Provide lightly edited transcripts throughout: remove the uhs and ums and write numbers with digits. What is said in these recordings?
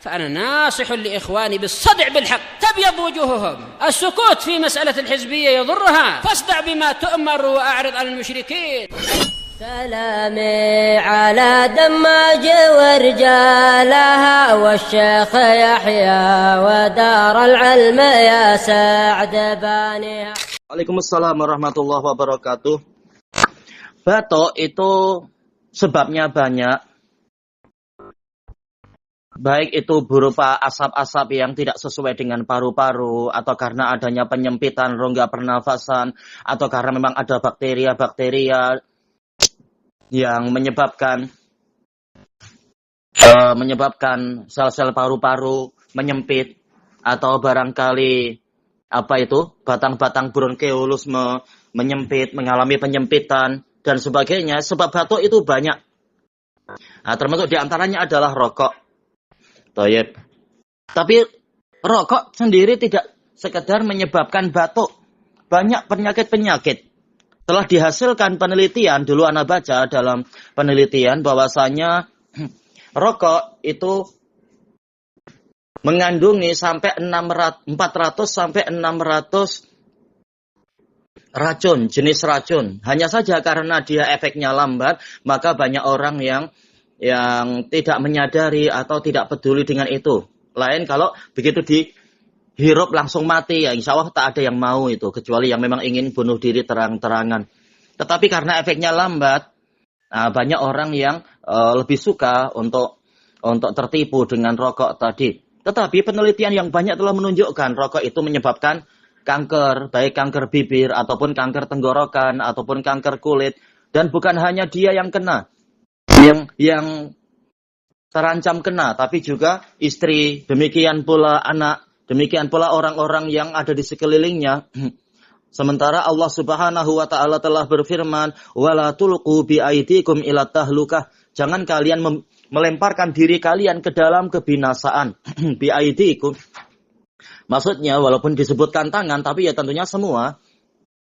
فأنا ناصح لإخواني بالصدع بالحق تبيض وجوههم. السكوت في مسألة الحزبية يضرها، فاصدع بما تؤمر وأعرض عن المشركين. سلامي على دماج ورجالها والشيخ يحيى ودار العلم يا سعد بانيها. Waalaikumsalam warahmatullahi wabarakatuh. Batuk itu sebabnya banyak. Baik itu berupa asap-asap yang tidak sesuai dengan paru-paru, atau karena adanya penyempitan rongga pernafasan, atau karena memang ada bakteria-bakteria yang menyebabkan sel-sel paru-paru menyempit, atau barangkali batang-batang bronkeolus menyempit, mengalami penyempitan dan sebagainya. Sebab batuk itu banyak. Nah, termasuk diantaranya adalah rokok. Tapi rokok sendiri tidak sekedar menyebabkan batuk. Banyak penyakit-penyakit. Telah dihasilkan penelitian, dulu Anda baca dalam penelitian bahwasanya rokok itu mengandungi sampai 400 sampai 600 racun, jenis racun. Hanya saja karena dia efeknya lambat, maka banyak orang yang tidak menyadari atau tidak peduli dengan itu. Lain kalau begitu dihirup langsung mati, ya insya Allah tak ada yang mau itu, kecuali yang memang ingin bunuh diri terang-terangan. Tetapi karena efeknya lambat, banyak orang yang lebih suka untuk tertipu dengan rokok tadi. Tetapi penelitian yang banyak telah menunjukkan rokok itu menyebabkan kanker, baik kanker bibir ataupun kanker tenggorokan ataupun kanker kulit. Dan bukan hanya dia yang kena, yang terancam kena, tapi juga istri, demikian pula anak, demikian pula orang-orang yang ada di sekelilingnya. Sementara Allah Subhanahu wa taala telah berfirman, "Wala tulqu bi aidikum ila tahlukah." Jangan kalian melemparkan diri kalian ke dalam kebinasaan. Bi aidikum. Maksudnya walaupun disebutkan tangan, tapi ya tentunya semua.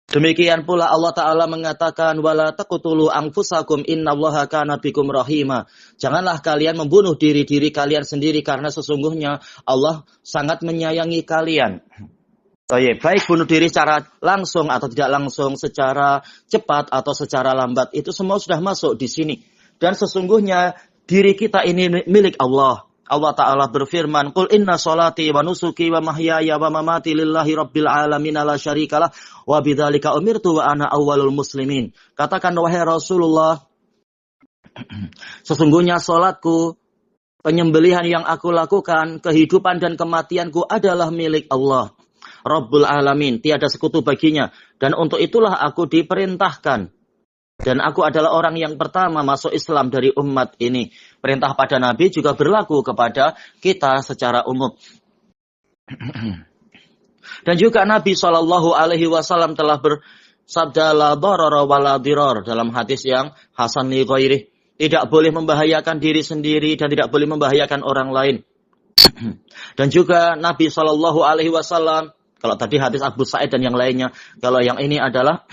Demikian pula Allah Ta'ala mengatakan, wala taqtulu anfusakum innallaha kana bikum rahima. Janganlah kalian membunuh diri-diri kalian sendiri, karena sesungguhnya Allah sangat menyayangi kalian. Baik bunuh diri secara langsung atau tidak langsung, secara cepat atau secara lambat, itu semua sudah masuk di sini. Dan sesungguhnya diri kita ini milik Allah. Allah Ta'ala berfirman, Qul inna sholati wa nusuki wa mahyaya wa mamati lillahi rabbil alamin la syarikalah wa bidzalika umirtu wa ana awwalul muslimin. Katakan wahai Rasulullah, sesungguhnya salatku, penyembelihan yang aku lakukan, kehidupan dan kematianku adalah milik Allah, Rabbul alamin, tiada sekutu baginya, dan untuk itulah aku diperintahkan. Dan aku adalah orang yang pertama masuk Islam dari umat ini. Perintah pada Nabi juga berlaku kepada kita secara umum. Dan juga Nabi SAW telah bersabda, la darara wa la dirar, dalam hadis yang hasan li ghairih. Tidak boleh membahayakan diri sendiri dan tidak boleh membahayakan orang lain. Dan juga Nabi SAW, kalau tadi hadis Abu Sa'id dan yang lainnya, kalau yang ini adalah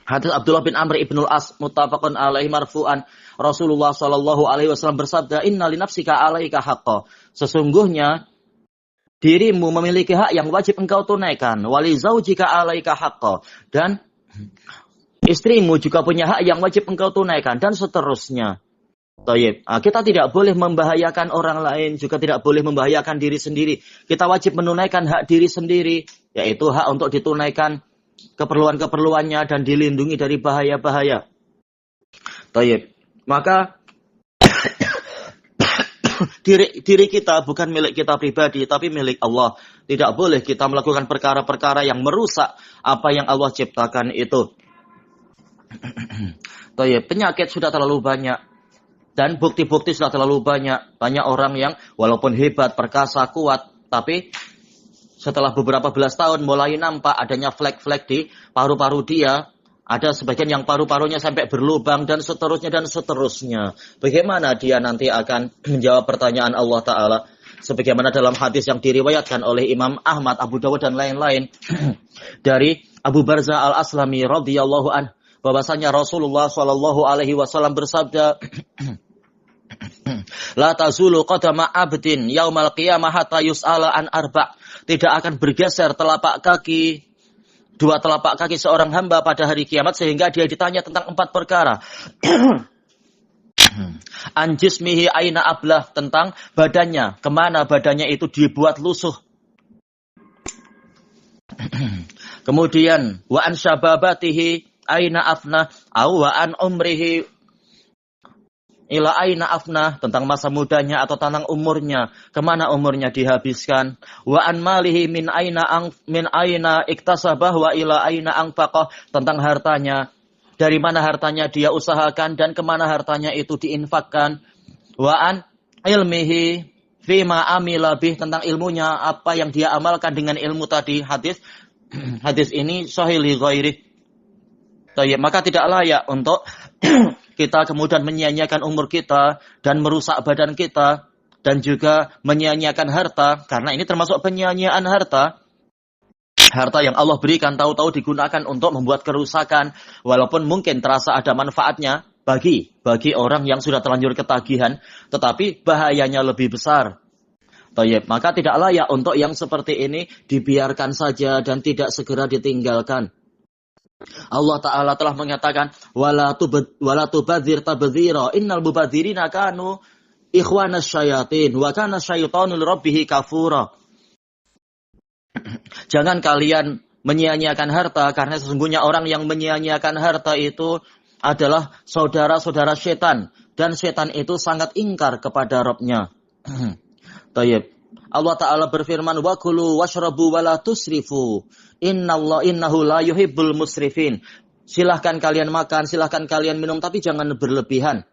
hadis Abdullah bin Amr ibnul As, muttafaqun alaihi marfu'an. Rasulullah SAW bersabda, inna li nafsika alaika haqqa. Sesungguhnya dirimu memiliki hak yang wajib engkau tunaikan. Wali zaujika alaika haqqa. Dan istrimu juga punya hak yang wajib engkau tunaikan. Dan seterusnya. Kita tidak boleh membahayakan orang lain, juga tidak boleh membahayakan diri sendiri. Kita wajib menunaikan hak diri sendiri, yaitu hak untuk ditunaikan keperluan-keperluannya dan dilindungi dari bahaya-bahaya. Maka diri kita bukan milik kita pribadi, tapi milik Allah. Tidak boleh kita melakukan perkara-perkara yang merusak apa yang Allah ciptakan itu. Penyakit sudah terlalu banyak dan bukti-bukti sudah terlalu banyak. Banyak orang yang walaupun hebat, perkasa, kuat, tapi setelah beberapa belas tahun mulai nampak adanya flek-flek di paru-paru dia. Ada sebagian yang paru-parunya sampai berlubang dan seterusnya dan seterusnya. Bagaimana dia nanti akan menjawab pertanyaan Allah Ta'ala? Sebagaimana dalam hadis yang diriwayatkan oleh Imam Ahmad, Abu Dawud dan lain-lain. Dari Abu Barzah al-Aslami radhiyallahu anhu, bahwasanya Rasulullah SAW bersabda, La tazulu qadama abdin yaumal qiyamah hatta yus'ala an arba'. Tidak akan bergeser dua telapak kaki seorang hamba pada hari kiamat sehingga dia ditanya tentang 4 perkara. An jismihi aina ablah, tentang badannya, kemana badannya itu dibuat lusuh. Kemudian wa an syababatihi aina afna au wa an umrihi ila aina afna, tentang masa mudanya atau tentang umurnya, kemana umurnya dihabiskan. Wa an malihi min aina iktasabah wa ila aina anfaqah, tentang hartanya, dari mana hartanya dia usahakan dan kemana hartanya itu diinfakkan. Wa an ilmihi fima amila bih, tentang ilmunya, apa yang dia amalkan dengan ilmu tadi. Hadis ini sahih li ghairi. Maka tidak layak untuk kita kemudian menyia-nyiakan umur kita dan merusak badan kita dan juga menyia-nyiakan harta, karena ini termasuk penyia-nyiaan harta. Harta yang Allah berikan tahu-tahu digunakan untuk membuat kerusakan, walaupun mungkin terasa ada manfaatnya bagi orang yang sudah terlanjur ketagihan, tetapi bahayanya lebih besar. Maka tidak layak untuk yang seperti ini dibiarkan saja dan tidak segera ditinggalkan. Allah Ta'ala telah mengatakan wala tubadzir tabdzira innal mubadzirina kanu ikhwanas syayatin wa kana syaitanu lirabbih kafura. Jangan kalian menyia-nyiakan harta, karena sesungguhnya orang yang menyia-nyiakan harta itu adalah saudara-saudara setan, dan setan itu sangat ingkar kepada Rabb-nya. Allah Ta'ala berfirman wa kulu washrabu wa la tusrifu innahu la yuhibbul musrifin. Silahkan kalian makan, silahkan kalian minum, tapi jangan berlebihan.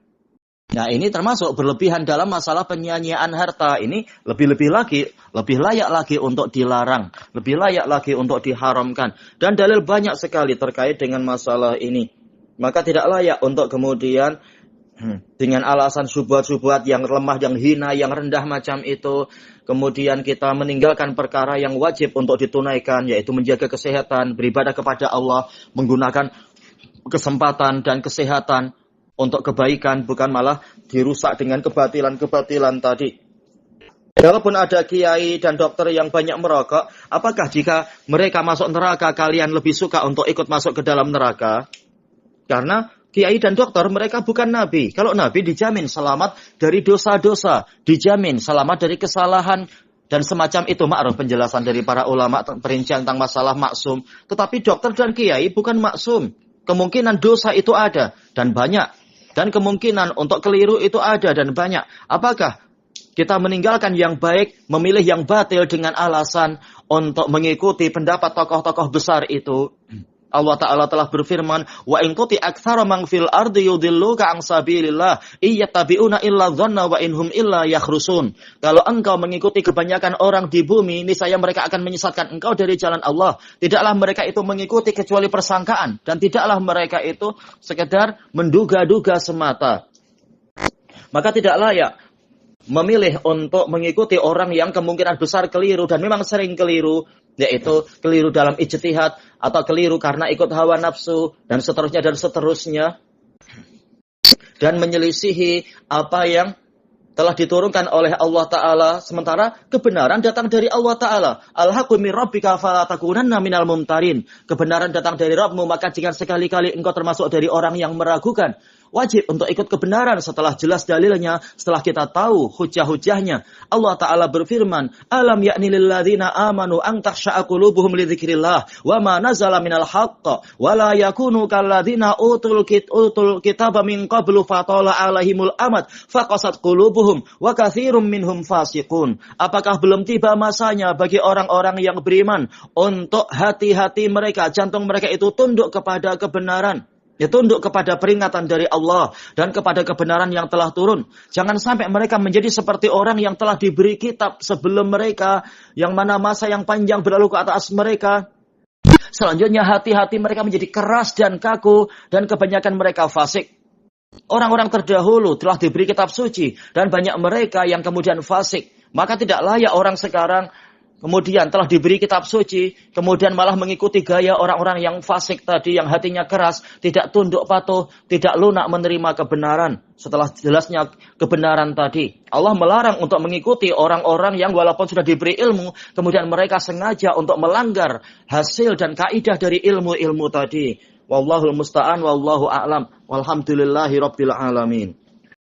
Nah, ini termasuk berlebihan dalam masalah penyia-nyiaan harta. Ini lebih layak lagi untuk dilarang, lebih layak lagi untuk diharamkan. Dan dalil banyak sekali terkait dengan masalah ini. Maka tidak layak untuk kemudian dengan alasan syubhat-syubhat yang lemah, yang hina, yang rendah macam itu, kemudian kita meninggalkan perkara yang wajib untuk ditunaikan, yaitu menjaga kesehatan, beribadah kepada Allah, menggunakan kesempatan dan kesehatan untuk kebaikan, bukan malah dirusak dengan kebatilan-kebatilan tadi. Walaupun ada kiai dan dokter yang banyak merokok, apakah jika mereka masuk neraka kalian lebih suka untuk ikut masuk ke dalam neraka? Karena kiai dan dokter mereka bukan nabi. Kalau nabi dijamin selamat dari dosa-dosa, dijamin selamat dari kesalahan dan semacam itu. Ma'ruf penjelasan dari para ulama perincian tentang masalah maksum. Tetapi dokter dan kiai bukan maksum. Kemungkinan dosa itu ada dan banyak, dan kemungkinan untuk keliru itu ada dan banyak. Apakah kita meninggalkan yang baik, memilih yang batil dengan alasan untuk mengikuti pendapat tokoh-tokoh besar itu? Allah Ta'ala telah berfirman, wa in tuti aktsara man fil ardi yudilluka an sabilillah iyattabi'una illa dhanna wa inhum illa yakhrusun. Kalau engkau mengikuti kebanyakan orang di bumi, niscaya mereka akan menyesatkan engkau dari jalan Allah. Tidaklah mereka itu mengikuti kecuali persangkaan, dan tidaklah mereka itu sekedar menduga-duga semata. Maka tidak layak memilih untuk mengikuti orang yang kemungkinan besar keliru dan memang sering keliru, yaitu keliru dalam ijtihad atau keliru karena ikut hawa nafsu dan seterusnya dan menyelisihi apa yang telah diturunkan oleh Allah Ta'ala, sementara kebenaran datang dari Allah Ta'ala. Al-haqqu min rabbika fala takunanna minal mumtarin. Kebenaran datang dari Rabbmu, maka jangan sekali-kali engkau termasuk dari orang yang meragukan. Wajib untuk ikut kebenaran setelah jelas dalilnya, setelah kita tahu hujah-hujahnya. Allah Ta'ala berfirman, alam ya'ni lilladzina amanu an takhsha'a qulubuhum li dzikrillah wa ma nazala minal haqq wa la yakunu kalladzina utul kitaba min qablu fatala alaihimul amad faqasat qulubuhum wa katsirum minhum fasiqun. Apakah belum tiba masanya bagi orang-orang yang beriman untuk hati-hati mereka, jantung mereka itu tunduk kepada kebenaran, ya, tunduk kepada peringatan dari Allah dan kepada kebenaran yang telah turun. Jangan sampai mereka menjadi seperti orang yang telah diberi kitab sebelum mereka, yang mana masa yang panjang berlalu ke atas mereka. Selanjutnya hati-hati mereka menjadi keras dan kaku, dan kebanyakan mereka fasik. Orang-orang terdahulu telah diberi kitab suci, dan banyak mereka yang kemudian fasik. Maka tidak layak orang sekarang kemudian telah diberi kitab suci, kemudian malah mengikuti gaya orang-orang yang fasik tadi, yang hatinya keras, tidak tunduk patuh, tidak lunak menerima kebenaran. Setelah jelasnya kebenaran tadi, Allah melarang untuk mengikuti orang-orang yang walaupun sudah diberi ilmu, kemudian mereka sengaja untuk melanggar hasil dan kaidah dari ilmu-ilmu tadi. Wallahul musta'an, wallahu a'lam, walhamdulillahi rabbil alamin.